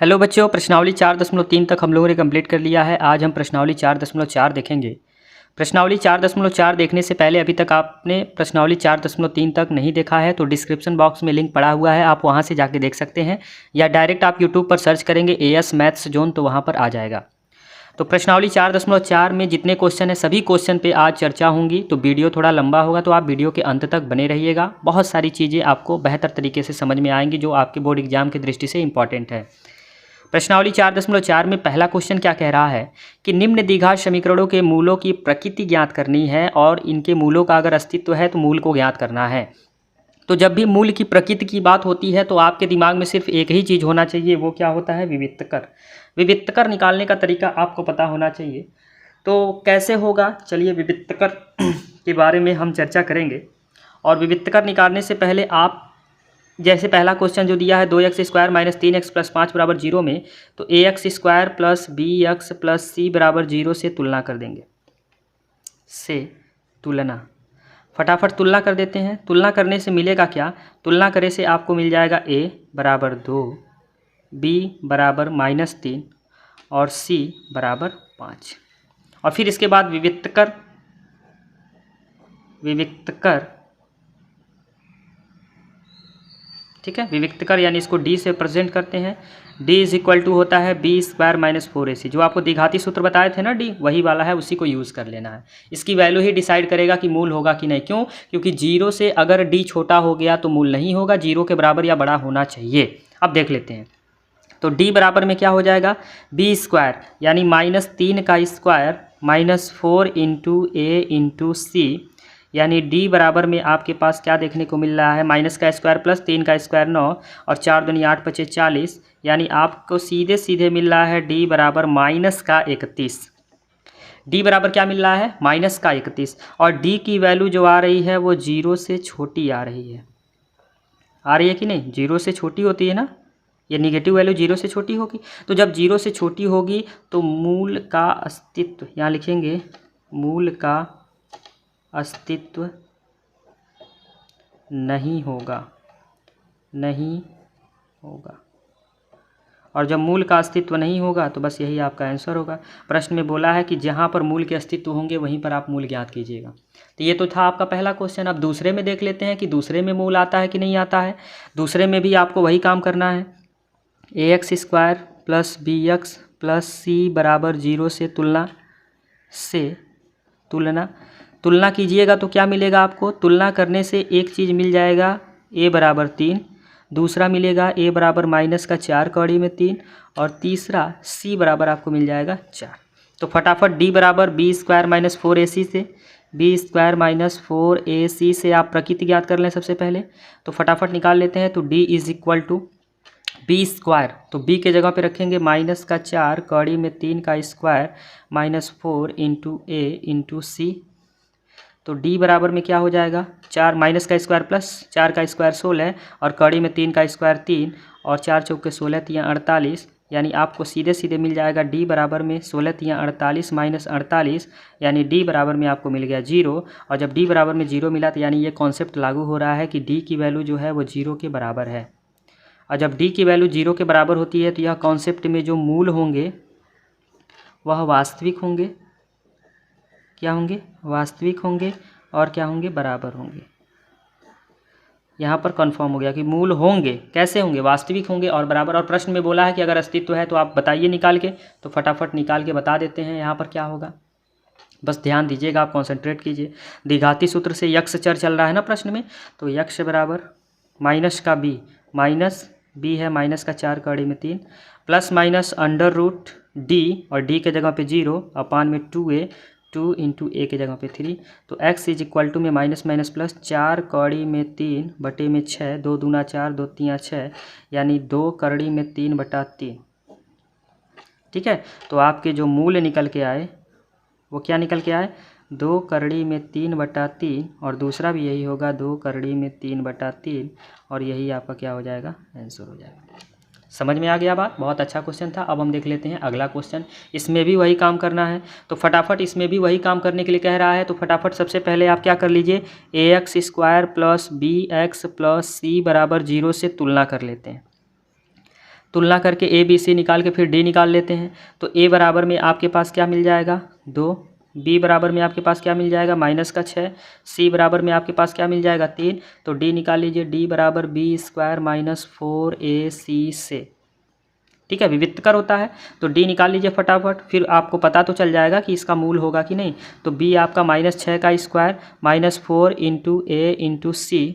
Hello बच्चों, प्रश्नावली 4.3 तक हम लोगों ने कंप्लीट कर लिया है। आज हम प्रश्नावली 4.4 देखेंगे। प्रश्नावली 4.4 देखने से पहले अभी तक आपने प्रश्नावली 4.3 तक नहीं देखा है तो डिस्क्रिप्शन बॉक्स में लिंक पड़ा हुआ है, आप वहां से जाके देख सकते हैं, या डायरेक्ट आप यूट्यूब पर सर्च करेंगे AS मैथ्स जोन तो वहां पर आ जाएगा। तो प्रश्नावली 4.4 में जितने क्वेश्चन है सभी क्वेश्चन पे आज चर्चा होंगी, तो वीडियो थोड़ा लंबा होगा तो आप वीडियो के अंत तक बने रहिएगा। बहुत सारी चीज़ें आपको बेहतर तरीके से समझ में आएंगी जो आपके बोर्ड एग्जाम की दृष्टि से इंपॉर्टेंट है। प्रश्नावली 4.4 में पहला क्वेश्चन क्या कह रहा है कि निम्न द्विघात समीकरणों के मूलों की प्रकृति ज्ञात करनी है और इनके मूलों का अगर अस्तित्व है तो मूल को ज्ञात करना है। तो जब भी मूल की प्रकृति की बात होती है तो आपके दिमाग में सिर्फ एक ही चीज़ होना चाहिए, वो क्या होता है? विविक्तकर। विविक्तकर निकालने का तरीका आपको पता होना चाहिए। तो कैसे होगा, चलिए विविक्तकर के बारे में हम चर्चा करेंगे। और विविक्तकर निकालने से पहले आप जैसे पहला क्वेश्चन जो दिया है 2x² - 3x + 5 = 0 में, तो ax² + bx + c = 0 से तुलना कर देंगे। से तुलना फटाफट तुलना कर देते हैं। तुलना करने से मिलेगा क्या? तुलना करे से आपको मिल जाएगा a = 2, b = -3 और c = 5। और फिर इसके बाद विविक्तकर ठीक है, विविक्तकर यानी इसको d से प्रेजेंट करते हैं। d = होता है b² - 4ac, जो आपको द्विघाती सूत्र बताए थे ना d, वही वाला है, उसी को यूज़ कर लेना है। इसकी वैल्यू ही डिसाइड करेगा कि मूल होगा कि नहीं। क्यों? क्योंकि 0 से अगर d छोटा हो गया तो मूल नहीं होगा, 0 के बराबर या बड़ा होना चाहिए। अब देख लेते हैं। तो d बराबर में क्या हो जाएगा? b² यानी -3 का स्क्वायर -4 × a × c, यानी d बराबर में आपके पास क्या देखने को मिल रहा है? माइनस का स्क्वायर प्लस 3 का स्क्वायर 9 और 4 दूनी 8 × 5 = 40, यानी आपको सीधे सीधे मिल रहा है d बराबर -31। d बराबर क्या मिल रहा है? -31। और d की वैल्यू जो आ रही है वो 0 से छोटी आ रही है। आ रही है कि नहीं? 0 से छोटी होती है ना, ये निगेटिव वैल्यू 0 से छोटी होगी। तो जब 0 से छोटी होगी तो मूल का अस्तित्व, यहाँ लिखेंगे मूल का अस्तित्व नहीं होगा। और जब मूल का अस्तित्व नहीं होगा तो बस यही आपका आंसर होगा। प्रश्न में बोला है कि जहाँ पर मूल के अस्तित्व होंगे वहीं पर आप मूल ज्ञात कीजिएगा। तो ये तो था आपका पहला क्वेश्चन। अब दूसरे में देख लेते हैं कि दूसरे में मूल आता है कि नहीं आता है। दूसरे में भी आपको वही काम करना है। ax² + bx + c = 0 से तुलना कीजिएगा तो क्या मिलेगा आपको? तुलना करने से एक चीज़ मिल जाएगा a = 3, दूसरा मिलेगा a = -4 कौड़ी में 3 और तीसरा c बराबर आपको मिल जाएगा 4। तो फटाफट d बराबर b² - 4ac से b² - 4ac से आप प्रकृति ज्ञात कर लें सबसे पहले। तो फटाफट निकाल लेते हैं। तो d = b², तो b के जगह पे रखेंगे -4 कौड़ी में 3 का स्क्वायर -4 × a × c। तो d बराबर में क्या हो जाएगा? 4 माइनस का स्क्वायर प्लस 4 का स्क्वायर 16 और कड़ी में 3 का स्क्वायर 3 और 4 चौके 16 × 48, यानी आपको सीधे सीधे मिल जाएगा d बराबर में 16 × 48 -48, यानी d बराबर में आपको मिल गया 0। और जब d बराबर में 0 मिला तो यानी ये कॉन्सेप्ट लागू हो रहा है कि d की वैल्यू जो है वो 0 के बराबर है। और जब d की वैल्यू 0 के बराबर होती है तो यह कॉन्सेप्ट में जो मूल होंगे वह वास्तविक होंगे। क्या होंगे? वास्तविक होंगे। और क्या होंगे? बराबर होंगे। यहाँ पर कंफर्म हो गया कि मूल होंगे। कैसे होंगे? वास्तविक होंगे और बराबर। और प्रश्न में बोला है कि अगर अस्तित्व है तो आप बताइए निकाल के, तो फटाफट निकाल के बता देते हैं यहाँ पर क्या होगा। बस ध्यान दीजिएगा, आप कॉन्सेंट्रेट कीजिए। द्विघाती सूत्र से यक्ष चर चल रहा है ना प्रश्न में, तो यक्ष बराबर माइनस का b, माइनस b है -4 कौड़ी में 3 ±√d और d के जगह पे 0 अपान में 2a, 2 × a के जगह पे 3। तो x = में माइनस प्लस 4 कौड़ी में 3 बटे में 6, 2 दूना 4, 2 तियाँ 6, यानी 2 कौड़ी में 3/3। ठीक है, तो आपके जो मूल निकल के आए वो क्या निकल के आए? 2 कौड़ी में 3/3 और दूसरा भी यही होगा 2 कौड़ी में 3/3 और यही आपका क्या हो जाएगा? आंसर हो जाएगा। समझ में आ गया बात? बहुत अच्छा क्वेश्चन था। अब हम देख लेते हैं अगला क्वेश्चन। इसमें भी वही काम करना है, तो फटाफट इसमें भी वही काम करने के लिए कह रहा है। तो फटाफट सबसे पहले आप क्या कर लीजिए, ax² + bx + c = 0 से तुलना कर लेते हैं। तुलना करके ए बी सी निकाल के फिर डी निकाल लेते हैं। तो ए बराबर में आपके पास क्या मिल जाएगा 2, बी बराबर में आपके पास क्या मिल जाएगा -6, सी बराबर में आपके पास क्या मिल जाएगा 3। तो डी निकाल लीजिए, डी बराबर b² - 4ac से, ठीक है, विविक्तकर होता है। तो डी निकाल लीजिए फटाफट, फिर आपको पता तो चल जाएगा कि इसका मूल होगा कि नहीं। तो बी आपका -6 का स्क्वायर -4 × a × c,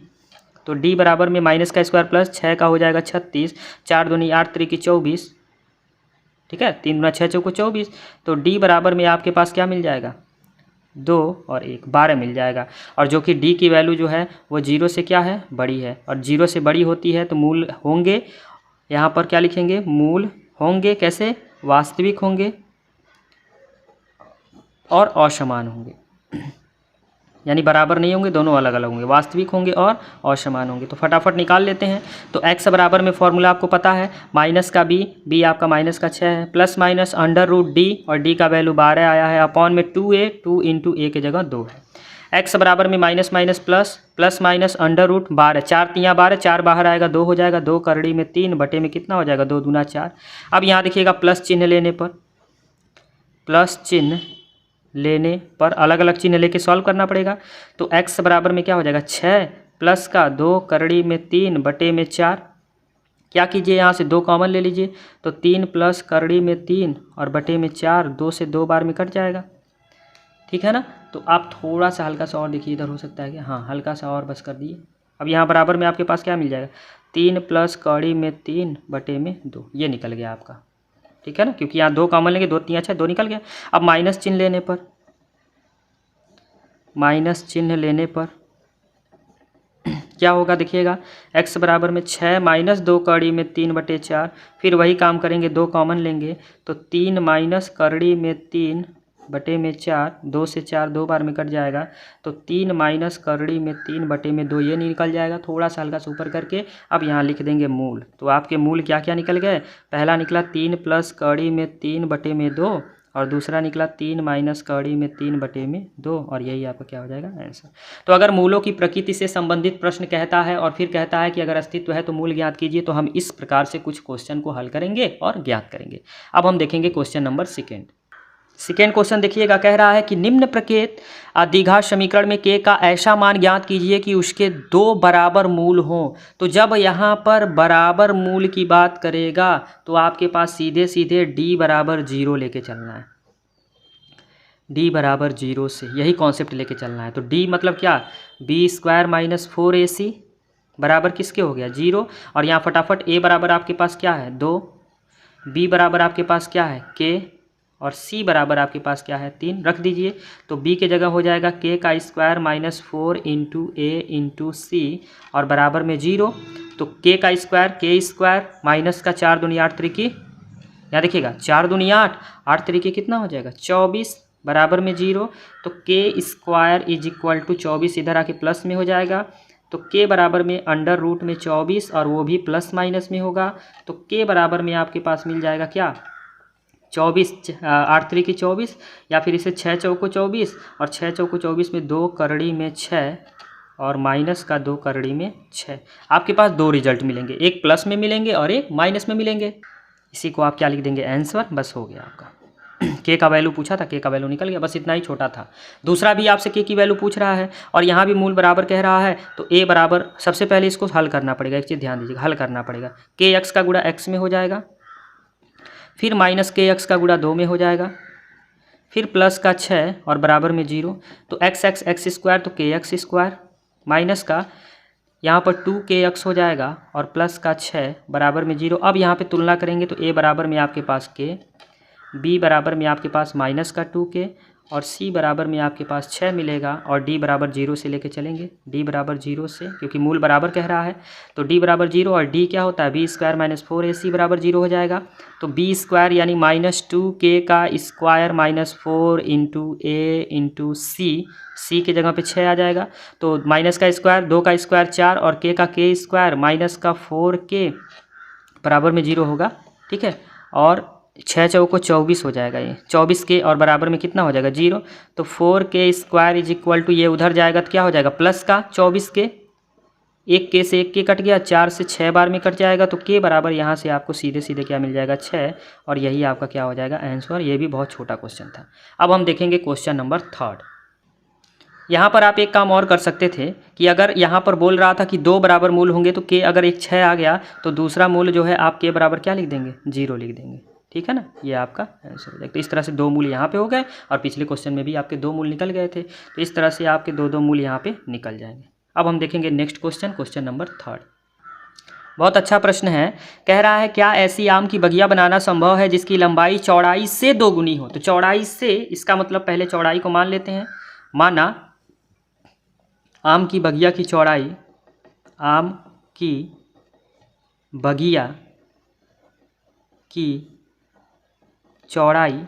तो डी बराबर में माइनस का स्क्वायर प्लस 6 का हो जाएगा 36, 4 दूनी 8 3 की 24, ठीक है, 3 × 6 = 24। तो डी बराबर में आपके पास क्या मिल जाएगा 2 और 1 12 मिल जाएगा। और जो कि डी की वैल्यू जो है वो 0 से क्या है बड़ी है, और 0 से बड़ी होती है तो मूल होंगे, यहाँ पर क्या लिखेंगे मूल होंगे कैसे, वास्तविक होंगे और असमान होंगे, यानी बराबर नहीं होंगे, दोनों अलग अलग होंगे, वास्तविक होंगे और असमान होंगे। तो फटाफट निकाल लेते हैं। तो x बराबर में फॉर्मूला आपको पता है माइनस का b आपका -6 है, प्लस माइनस √d, और d का वैल्यू 12 आया है, अपॉन में 2a, 2 × a की जगह 2 है। x बराबर में minus minus plus, plus minus √12, 4 × 3 = 12, 4 बाहर आएगा 2 हो जाएगा, 2 करड़ी में 3 बटे में कितना हो जाएगा 2 दूना 4। अब यहाँ देखिएगा प्लस चिन्ह लेने पर, प्लस चिन्ह लेने पर अलग अलग चिन्ह लेके सॉल्व करना पड़ेगा। तो x बराबर में क्या हो जाएगा 6 प्लस का 2 करड़ी में 3 बटे में 4, क्या कीजिए यहाँ से 2 कॉमन ले लीजिए, तो 3 प्लस करड़ी में 3 और बटे में 4, 2 से 2 बार में कट जाएगा, ठीक है ना। तो आप थोड़ा सा हल्का सा और देखिए, इधर हो सकता है कि हाँ हल्का सा और बस कर दिए। अब यहाँ बराबर में आपके पास क्या मिल जाएगा 3 प्लस कड़ी में 3 बटे में 2, ये निकल गया आपका, ठीक है ना, क्योंकि यहाँ 2 कॉमन लेंगे, 2 3 अच्छा 2 निकल गया। अब माइनस चिन्ह लेने पर, माइनस चिन्ह लेने पर क्या होगा देखिएगा, x बराबर में 6 माइनस 2 कड़ी में 3 बटे 4, फिर वही काम करेंगे 2 कॉमन लेंगे, तो 3 माइनस कड़ी में 3 बटे में 4, 2 से 4 2 बार में कट जाएगा, तो 3 माइनस कड़ी में 3 बटे में 2 ये निकल जाएगा, थोड़ा सा हल्का सा ऊपर करके। अब यहाँ लिख देंगे मूल, तो आपके मूल क्या क्या निकल गए, पहला निकला 3 प्लस कड़ी में 3 बटे में 2, और दूसरा निकला 3 माइनस कड़ी में 3 बटे में 2, और यही आपका क्या हो जाएगा आंसर। तो अगर मूलों की प्रकृति से संबंधित प्रश्न कहता है और फिर कहता है कि अगर अस्तित्व है तो मूल ज्ञात कीजिए, तो हम इस प्रकार से कुछ क्वेश्चन को हल करेंगे और ज्ञात करेंगे। अब हम देखेंगे क्वेश्चन नंबर सेकेंड क्वेश्चन देखिएगा, कह रहा है कि निम्न प्रकृत द्विघात समीकरण में k का ऐसा मान ज्ञात कीजिए कि उसके 2 बराबर मूल हों। तो जब यहाँ पर बराबर मूल की बात करेगा तो आपके पास सीधे सीधे d बराबर 0 लेके चलना है, d बराबर 0 से यही कॉन्सेप्ट लेके चलना है। तो d मतलब क्या, b² - 4ac बराबर किसके हो गया 0, और यहाँ फटाफट a बराबर आपके पास क्या है 2, b बराबर आपके पास क्या है k, और c बराबर आपके पास क्या है 3, रख दीजिए। तो b के जगह हो जाएगा k² - 4 × a × c, और बराबर में 0। तो k² माइनस का 4 दूनी 8 3 यहाँ देखिएगा 4 दूनी 8, 8 3 कितना हो जाएगा 24, बराबर में 0। तो k² = 24 इधर आके प्लस में हो जाएगा, तो k बराबर में √ में 24, और वो भी प्लस माइनस में होगा। तो k बराबर में आपके पास मिल जाएगा क्या 24, 8 3 की 24, या फिर इसे 6 चौको 24, और 6 चौको 24 में 2 करड़ी में 6 और माइनस का 2 करड़ी में 6। आपके पास 2 रिजल्ट मिलेंगे, एक प्लस में मिलेंगे और एक माइनस में मिलेंगे। इसी को आप क्या लिख देंगे आंसर, बस हो गया आपका। k का वैल्यू पूछा था, k का वैल्यू निकल गया, बस इतना ही छोटा था। दूसरा भी आपसे k की वैल्यू पूछ रहा है और यहाँ भी मूल बराबर कह रहा है, तो a बराबर सबसे पहले इसको हल करना पड़ेगा, एक चीज़ ध्यान दीजिएगा, हल करना पड़ेगा। kx का गुणा x में हो जाएगा, फिर माइनस kx का गुणा 2 में हो जाएगा, फिर प्लस का 6 और बराबर में 0। तो x² तो kx² माइनस का यहाँ पर 2kx हो जाएगा, और प्लस का 6 बराबर में 0। अब यहाँ पे तुलना करेंगे तो a बराबर में आपके पास k, b बराबर में आपके पास माइनस का 2k, और c बराबर में आपके पास 6 मिलेगा, और d बराबर 0 से लेके चलेंगे, d बराबर 0 से, क्योंकि मूल बराबर कह रहा है। तो d बराबर 0, और d क्या होता है b² - 4ac बराबर 0 हो जाएगा। तो b² यानी -2k का स्क्वायर -4 × a × c के जगह पे 6 आ जाएगा। तो माइनस का स्क्वायर 2 का स्क्वायर 4, और k का k² माइनस का 4k बराबर में 0 होगा, ठीक है। और 6 चौको 24 हो जाएगा, ये 24k, और बराबर में कितना हो जाएगा 0। तो 4k² = ये उधर जाएगा तो क्या हो जाएगा प्लस का 24k, एक के से एक के कट गया, 4 से 6 बार में कट जाएगा, तो के बराबर यहाँ से आपको सीधे सीधे क्या मिल जाएगा 6, और यही आपका क्या हो जाएगा आंसर। ये भी बहुत छोटा क्वेश्चन था। अब हम देखेंगे क्वेश्चन नंबर 3। यहाँ पर आप एक काम और कर सकते थे कि अगर यहाँ पर बोल रहा था कि 2 बराबर मूल होंगे, तो के अगर एक 6 आ गया तो दूसरा मूल जो है आप के बराबर क्या लिख देंगे 0 लिख देंगे, ठीक है ना। ये आपका आंसर हो जाएगा। तो इस तरह से 2 मूल यहाँ पे हो गए, और पिछले क्वेश्चन में भी आपके 2 मूल निकल गए थे, तो इस तरह से आपके 2 मूल यहाँ पे निकल जाएंगे। अब हम देखेंगे नेक्स्ट क्वेश्चन, क्वेश्चन नंबर 3। बहुत अच्छा प्रश्न है। कह रहा है क्या ऐसी आम की बगिया बनाना संभव है जिसकी लंबाई चौड़ाई से 2 गुनी हो। तो चौड़ाई से, इसका मतलब पहले चौड़ाई को मान लेते हैं। माना आम की बगिया की चौड़ाई, आम की बगिया की चौड़ाई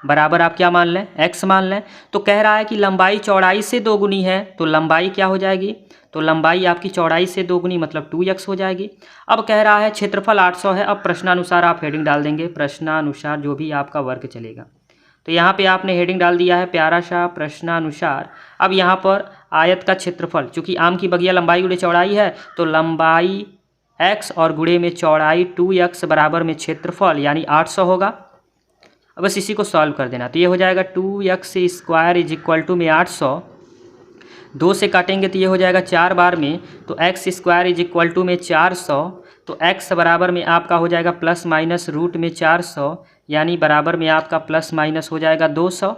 बराबर आप क्या मान लें, x मान लें। तो कह रहा है कि लंबाई चौड़ाई से 2 गुनी है, तो लंबाई क्या हो जाएगी, तो लंबाई आपकी चौड़ाई से 2 गुनी मतलब 2x हो जाएगी। अब कह रहा है क्षेत्रफल 800 है। अब प्रश्नानुसार आप हेडिंग डाल देंगे, प्रश्नानुसार जो भी आपका वर्ग चलेगा। तो यहाँ पे आपने हेडिंग डाल दिया है प्यारा सा प्रश्नानुसार। अब यहाँ पर आयत का क्षेत्रफल, चूँकि आम की बगिया लंबाई गुणे चौड़ाई है, तो लंबाई x और गुणे में चौड़ाई 2x बराबर में क्षेत्रफल यानी 800 होगा। अब बस इसी को सॉल्व कर देना, तो ये हो जाएगा 2x square is equal to में 800, 2 से काटेंगे तो ये हो जाएगा 4 बार में, तो x square is equal to में 400, तो x बराबर में आपका हो जाएगा प्लस माइनस रूट में 400, यानी बराबर में आपका प्लस माइनस हो जाएगा 200,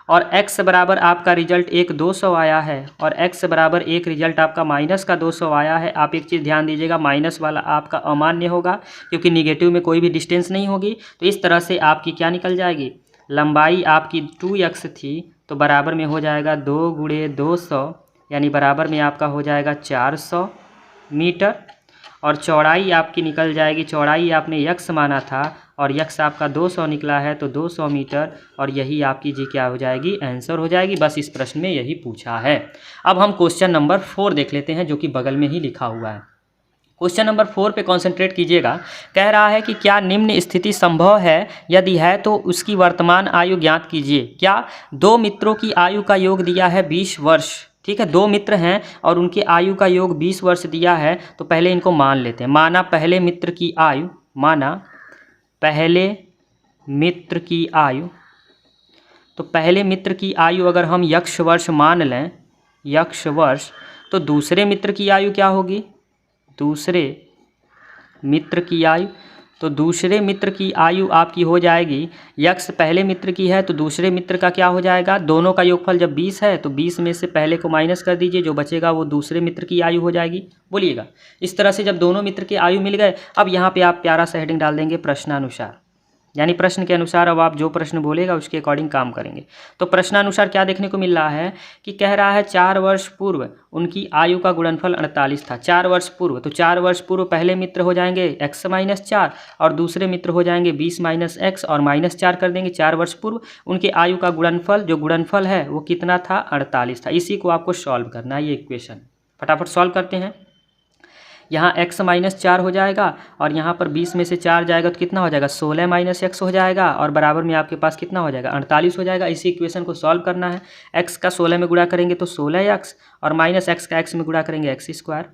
और x बराबर आपका रिजल्ट एक 200 आया है, और x बराबर एक रिजल्ट आपका माइनस का 200 आया है। आप एक चीज़ ध्यान दीजिएगा, माइनस वाला आपका अमान्य होगा, क्योंकि निगेटिव में कोई भी डिस्टेंस नहीं होगी। तो इस तरह से आपकी क्या निकल जाएगी, लंबाई आपकी 2x थी, तो बराबर में हो जाएगा 2 गुणे 200, यानी बराबर में आपका हो जाएगा 400 मीटर, और चौड़ाई आपकी निकल जाएगी, चौड़ाई आपने x माना था और x आपका 200 निकला है, तो 200 मीटर, और यही आपकी जी क्या हो जाएगी आंसर हो जाएगी। बस इस प्रश्न में यही पूछा है। अब हम क्वेश्चन नंबर 4 देख लेते हैं, जो कि बगल में ही लिखा हुआ है। क्वेश्चन नंबर 4 पे कॉन्सेंट्रेट कीजिएगा। कह रहा है कि क्या निम्न स्थिति संभव है, यदि है तो उसकी वर्तमान आयु ज्ञात कीजिए। क्या 2 मित्रों की आयु का योग दिया है 20 वर्ष, ठीक है, 2 मित्र हैं और उनके आयु का योग 20 वर्ष दिया है। तो पहले इनको मान लेते हैं। माना पहले मित्र की आयु, माना पहले मित्र की आयु, तो पहले मित्र की आयु अगर हम यक्ष वर्ष मान लें, यक्ष वर्ष, तो दूसरे मित्र की आयु क्या होगी, दूसरे मित्र की आयु, तो दूसरे मित्र की आयु आपकी हो जाएगी, यक्ष पहले मित्र की है तो दूसरे मित्र का क्या हो जाएगा, दोनों का योगफल जब 20 है तो 20 में से पहले को माइनस कर दीजिए, जो बचेगा वो दूसरे मित्र की आयु हो जाएगी। बोलिएगा। इस तरह से जब दोनों मित्र की आयु मिल गए, अब यहाँ पे आप प्यारा सा हेडिंग डाल देंगे प्रश्नानुसार, यानी प्रश्न के अनुसार अब आप जो प्रश्न बोलेगा उसके अकॉर्डिंग काम करेंगे। तो प्रश्नानुसार क्या देखने को मिल रहा है कि कह रहा है 4 वर्ष पूर्व उनकी आयु का गुणनफल 48 था। 4 वर्ष पूर्व, तो 4 वर्ष पूर्व पहले मित्र हो जाएंगे x माइनस 4 और दूसरे मित्र हो जाएंगे 20 माइनस x और माइनस 4 कर देंगे। 4 वर्ष पूर्व उनके आयु का गुणनफल, जो गुणनफल है वो कितना था, 48 था। इसी को आपको सॉल्व करना है, ये इक्वेशन फटाफट सॉल्व करते हैं। यहाँ x माइनस 4 हो जाएगा और यहाँ पर 20 में से 4 जाएगा तो कितना हो जाएगा, 16 माइनस x हो जाएगा, और बराबर में आपके पास कितना हो जाएगा, 48 हो जाएगा। इसी इक्वेशन को सॉल्व करना है। x का 16 में गुणा करेंगे तो 16x, और माइनस x का x में गुणा करेंगे x स्क्वायर।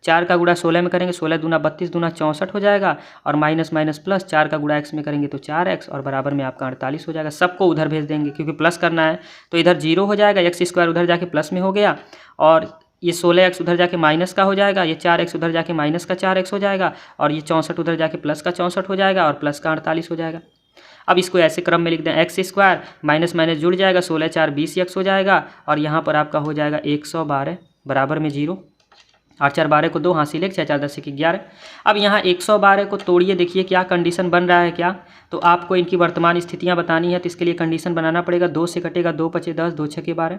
4 का गुणा 16 में करेंगे, 16 दूना 32 दूना 64 हो जाएगा, और माइनस माइनस प्लस 4 का गुणा x में करेंगे तो 4x, और बराबर में आपका 48 हो जाएगा। सबको उधर भेज देंगे क्योंकि प्लस करना है, तो इधर 0 हो जाएगा, x स्क्वायर उधर जाके प्लस में हो गया, और ये 16x उधर जाके माइनस का हो जाएगा, ये 4x उधर जाके माइनस का 4x हो जाएगा, और ये 64 उधर जाके प्लस का 64 हो जाएगा, और प्लस का 48 हो जाएगा। अब इसको ऐसे क्रम में लिख दें, x स्क्वायर माइनस माइनस जुड़ जाएगा, 16 4 20x हो जाएगा, और यहाँ पर आपका हो जाएगा 112 बराबर में 0। 8 4 12 को 2 हासिल 1, 6 4 10 1 11। अब यहाँ 112 को तोड़िए, देखिए क्या कंडीशन बन रहा है क्या। तो आपको इनकी वर्तमान स्थितियाँ बतानी है, तो इसके लिए कंडीशन बनाना पड़ेगा। 2 से कटेगा 2 5 10, 2 6 12,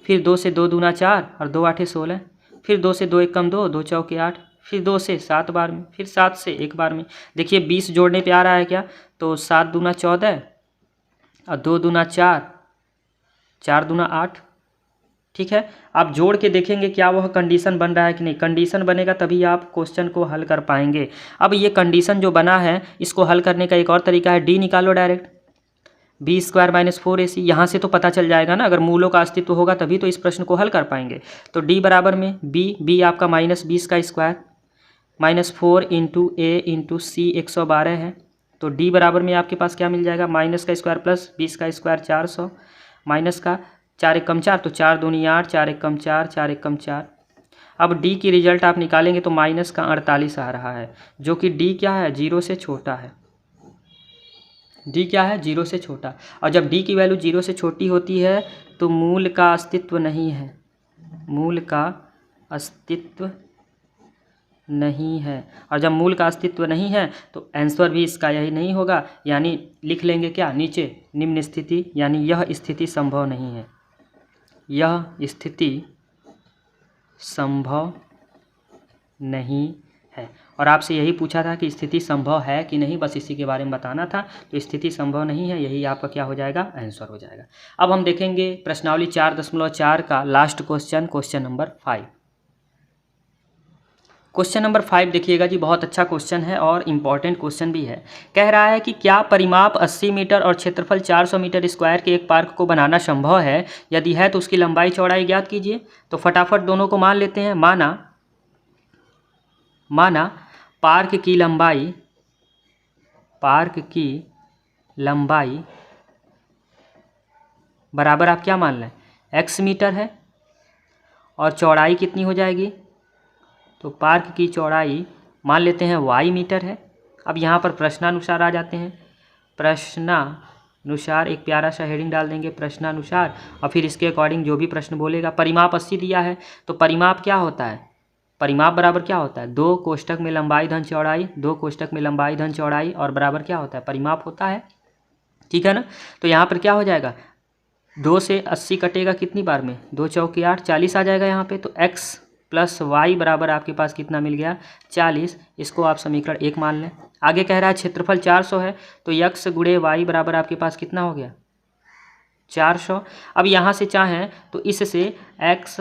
फिर 2 से 2 दूना 4 और 2 8 16, फिर 2 से 2 1 कम 2, 2 चौके 8, फिर 2 से 7 बार में, फिर 7 से 1 बार में। देखिए 20 जोड़ने पे आ रहा है क्या, तो 7 दूना 14 और 2 दूना 4, 4 दूना 8, ठीक है। आप जोड़ के देखेंगे क्या वह कंडीशन बन रहा है कि नहीं। कंडीशन बनेगा तभी आप क्वेश्चन को हल कर पाएंगे। अब ये कंडीशन जो बना है, इसको हल करने का एक और तरीका है, डी निकालो direct. B square minus 4ac, यहाँ से तो पता चल जाएगा ना, अगर मूलों का अस्तित्व होगा तभी तो इस प्रश्न को हल कर पाएंगे। तो डी बराबर में बी आपका माइनस 20 का स्क्वायर माइनस 4 इंटू ए इंटू सी 112 है। तो डी बराबर में आपके पास क्या मिल जाएगा, माइनस का स्क्वायर प्लस 20 का स्क्वायर 400 माइनस का 4 एकम 4, तो 4 दूनी 8, 4 एकम 4, 4 एकम 4। अब डी की रिजल्ट आप निकालेंगे तो माइनस का 48 आ रहा है, जो कि डी क्या है, 0 से छोटा है। डी क्या है, 0 से छोटा। और जब डी की वैल्यू 0 से छोटी होती है तो मूल का अस्तित्व नहीं है, मूल का अस्तित्व नहीं है। और जब मूल का अस्तित्व नहीं है तो आंसर भी इसका यही नहीं होगा, यानी लिख लेंगे क्या नीचे, निम्न स्थिति, यानी यह स्थिति संभव नहीं है, यह स्थिति संभव नहीं है। और आपसे यही पूछा था कि स्थिति संभव है कि नहीं, बस इसी के बारे में बताना था। तो स्थिति संभव नहीं है, यही आपका क्या हो जाएगा, आंसर हो जाएगा। अब हम देखेंगे प्रश्नावली 4.4 का last question, question number 5। Question number 5 देखिएगा जी, बहुत अच्छा क्वेश्चन है और इम्पॉर्टेंट क्वेश्चन भी है। कह रहा है कि क्या परिमाप 80 मीटर और क्षेत्रफल 400 मीटर स्क्वायर के एक पार्क को बनाना संभव है, यदि है तो उसकी लंबाई चौड़ाई ज्ञात कीजिए। तो फटाफट दोनों को मान लेते हैं। माना पार्क की लंबाई बराबर आप क्या मान लें, x मीटर है, और चौड़ाई कितनी हो जाएगी, तो पार्क की चौड़ाई मान लेते हैं y मीटर है। अब यहाँ पर प्रश्नानुसार आ जाते हैं, प्रश्नानुसार एक प्यारा सा हेडिंग डाल देंगे, प्रश्नानुसार, और फिर इसके अकॉर्डिंग जो भी प्रश्न बोलेगा। परिमाप 80 दिया है, तो परिमाप क्या होता है, परिमाप बराबर क्या होता है, 2 कोष्ठक में लंबाई धन चौड़ाई, 2 कोष्ठक में लंबाई धन चौड़ाई, और बराबर क्या होता है, परिमाप होता है। ठीक है ना। तो यहाँ पर क्या हो जाएगा, 2 से 80 कटेगा कितनी बार में, 2 चौके 8, 40 आ जाएगा यहाँ पे। तो x प्लस वाई बराबर आपके पास कितना मिल गया, 40। इसको आप समीकरण 1 मान लें। आगे कह रहा है क्षेत्रफल 400 है, तो x गुणे वाई बराबर आपके पास कितना हो गया, 400। अब यहाँ से चाहें तो इससे x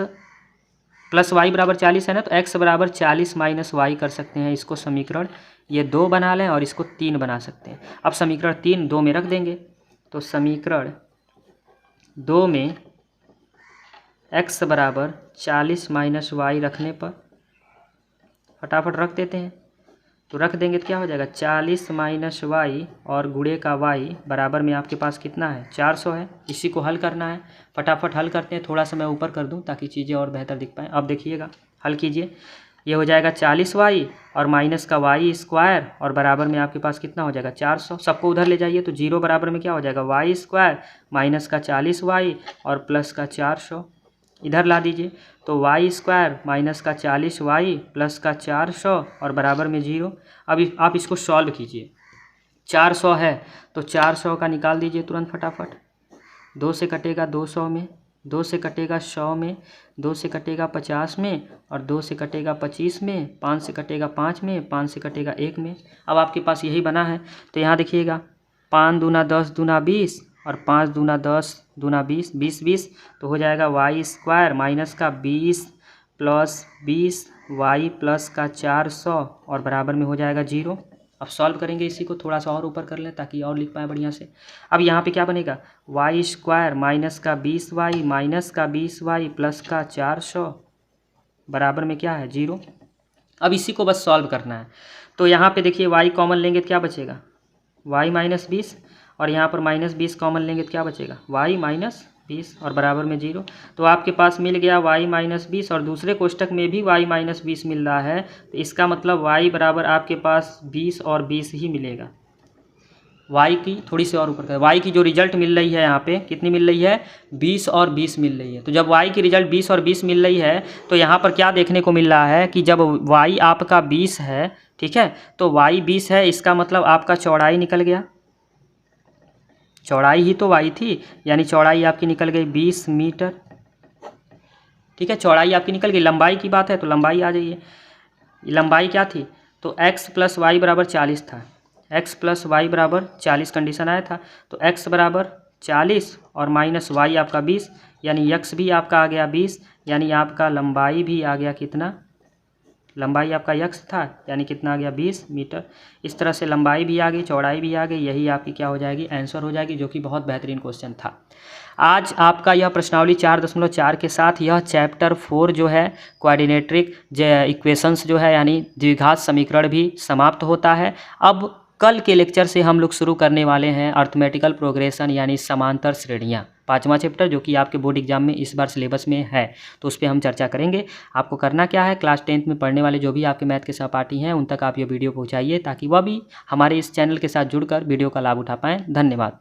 प्लस वाई बराबर 40 है ना, तो x बराबर 40 माइनस वाई कर सकते हैं। इसको समीकरण ये 2 बना लें और इसको 3 बना सकते हैं। अब समीकरण 3 2 में रख देंगे, तो समीकरण 2 में x बराबर 40 माइनस वाई रखने पर फटाफट रख देते हैं, तो रख देंगे तो क्या हो जाएगा, 40 माइनस वाई और गुणे का वाई बराबर में आपके पास कितना है, 400 है। इसी को हल करना है, फटाफट हल करते हैं। थोड़ा सा मैं ऊपर कर दूं ताकि चीज़ें और बेहतर दिख पाएँ। अब देखिएगा, हल कीजिए, ये हो जाएगा 40 वाई और माइनस का वाई स्क्वायर, और बराबर में आपके पास कितना हो जाएगा, 400। सबको उधर ले जाइए, तो 0 बराबर में क्या हो जाएगा, वाई स्क्वायर माइनस का 40 वाई और प्लस का 400 इधर ला दीजिए। तो वाई स्क्वायर माइनस का 40 वाई प्लस का 400 और बराबर में 0। अब आप इसको सॉल्व कीजिए, 400 है तो 400 का निकाल दीजिए तुरंत फटाफट। 2 से कटेगा 200 में, 2 से कटेगा 100 में, 2 से कटेगा 50 में, और 2 से कटेगा 25 में, 5 से कटेगा 5 में, 5 से कटेगा 1 में। अब आपके पास यही बना है, तो यहाँ देखिएगा 5 दूना 10 दूना 20 और 5 दूना 10 दूना 20, 20 20, तो हो जाएगा वाई स्क्वायर माइनस का 20 प्लस 20 वाई प्लस का 400 और बराबर में हो जाएगा 0। अब सॉल्व करेंगे इसी को, थोड़ा सा और ऊपर कर लें ताकि और लिख पाएँ बढ़िया से। अब यहाँ पे क्या बनेगा, वाई स्क्वायर माइनस का 20 वाई माइनस का 20 वाई प्लस का 400 बराबर में क्या है, 0। अब इसी को बस सॉल्व करना है। तो यहाँ पे देखिए वाई कॉमन लेंगे तो क्या बचेगा, वाई माइनस 20, और यहाँ पर माइनस 20 कॉमन लेंगे तो क्या बचेगा, वाई माइनस 20 और बराबर में 0। तो आपके पास मिल गया वाई माइनस 20, और दूसरे कोष्ठक में भी वाई माइनस 20 मिल रहा है, तो इसका मतलब वाई बराबर आपके पास 20 और 20 ही मिलेगा। वाई की थोड़ी सी और ऊपर कर, वाई की जो रिजल्ट मिल रही है यहाँ पे कितनी मिल रही है, 20 और 20 मिल रही है। तो जब वाई की रिजल्ट 20 और 20 मिल रही है तो यहाँ पर क्या देखने को मिल रहा है कि जब वाई आपका 20 है, ठीक है, तो वाई 20 है, इसका मतलब आपका चौड़ाई निकल गया, चौड़ाई ही तो वाई थी, यानी चौड़ाई आपकी निकल गई 20 मीटर। ठीक है, चौड़ाई आपकी निकल गई। लंबाई की बात है तो लंबाई आ जाइए, लंबाई क्या थी, तो x प्लस वाई बराबर 40 था, x प्लस वाई बराबर 40 कंडीशन आया था, तो x बराबर 40 और माइनस वाई आपका 20, यानी x भी आपका आ गया 20, यानी आपका लंबाई भी आ गया कितना, लंबाई आपका यक्स था, यानी कितना आ गया 20 मीटर। इस तरह से लंबाई भी आ गई, चौड़ाई भी आ गई, यही आपकी क्या हो जाएगी आंसर हो जाएगी, जो कि बहुत बेहतरीन क्वेश्चन था। आज आपका यह प्रश्नावली 4.4 के साथ यह चैप्टर 4 जो है क्वाड्रेटिक इक्वेशंस जो है यानी द्विघात समीकरण भी समाप्त होता है। अब कल के लेक्चर से हम लोग शुरू करने वाले हैं अर्थमेटिकल प्रोग्रेशन यानी समांतर श्रेणियाँ, 5वां चैप्टर, जो कि आपके बोर्ड एग्जाम में इस बार सिलेबस में है, तो उस पर हम चर्चा करेंगे। आपको करना क्या है, क्लास 10th में पढ़ने वाले जो भी आपके मैथ के सहपाठी हैं उन तक आप ये वीडियो पहुँचाइए, ताकि वह भी हमारे इस चैनल के साथ जुड़कर वीडियो का लाभ उठा पाएँ। धन्यवाद।